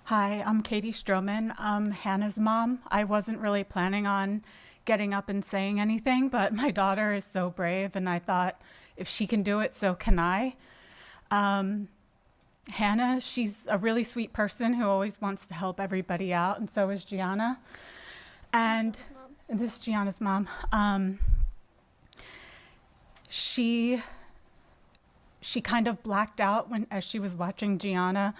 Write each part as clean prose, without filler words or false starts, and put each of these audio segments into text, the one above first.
Hi, I'm Katie Stroman. I'm Hannah's mom. I wasn't really planning on getting up and saying anything, but my daughter is so brave, and I thought if she can do it, so can I. Um, Hannah, she's a really sweet person who always wants to help everybody out, and so is Gianna. And this is Gianna's mom. She she kind of blacked out when as she was watching Gianna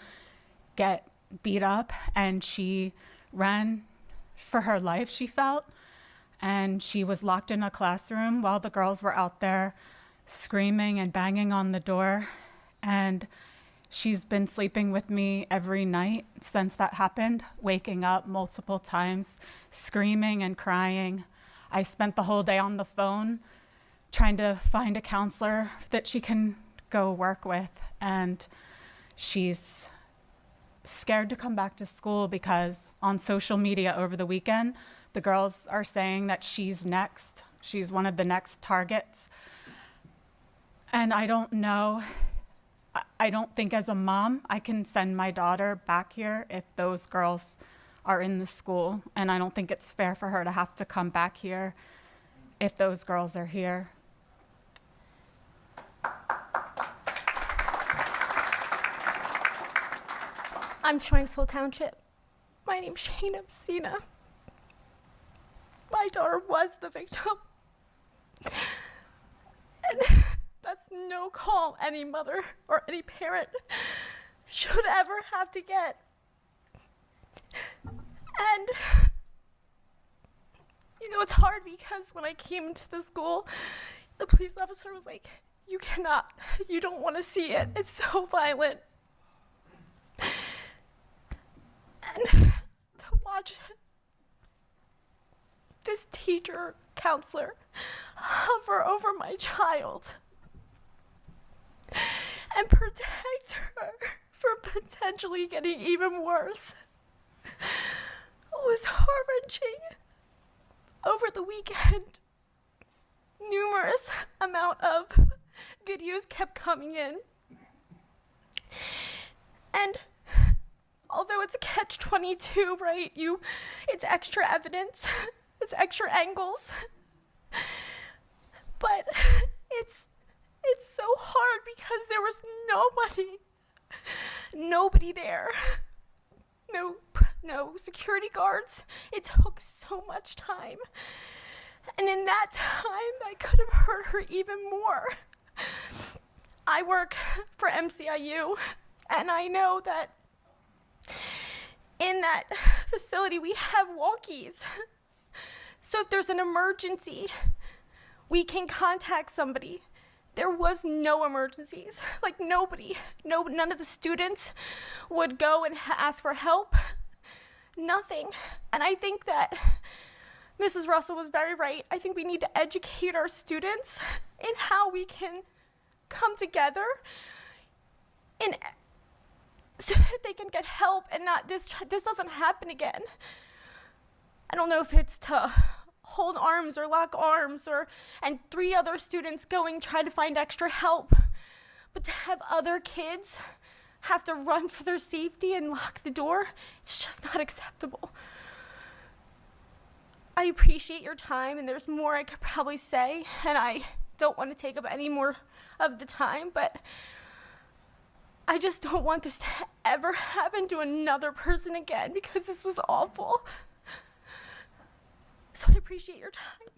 get beat up, and she ran for her life, she felt, and she was locked in a classroom while the girls were out there screaming and banging on the door. And she's been sleeping with me every night since that happened, waking up multiple times, screaming and crying. I spent the whole day on the phone trying to find a counselor that she can go work with, and she's scared to come back to school because on social media over the weekend, the girls are saying that she's next. She's one of the next targets. And I don't know, I don't think as a mom I can send my daughter back here if those girls are in the school. And I don't think it's fair for her to have to come back here if those girls are here. I'm Schwanksville Township. My name's Shayna Messina. My daughter was the victim. And that's no call any mother or any parent should ever have to get. And, it's hard because when I came into the school, the police officer was like, you don't want to see it. It's so violent. And to watch this teacher, counselor, hover over my child and protect her from potentially getting even worse was heart-wrenching. Over the weekend, numerous amount of videos kept coming in. And although it's a catch-22, right? It's extra evidence, it's extra angles, but it's so hard because there was nobody there, no security guards. It took so much time, and in that time, I could have hurt her even more. I work for MCIU, and I know that in that facility, we have walkies. So if there's an emergency, we can contact somebody. There was no emergencies, like nobody. None of the students would go and ask for help, nothing. And I think that Mrs. Russell was very right. I think we need to educate our students in how we can come together so that they can get help and not this doesn't happen again. I don't know if it's to hold arms or lock arms and 3 other students going try to find extra help, but to have other kids have to run for their safety and lock the door, it's just not acceptable. I appreciate your time, and there's more I could probably say, and I don't want to take up any more of the time, but I just don't want this to ever happen to another person again because this was awful. So I appreciate your time.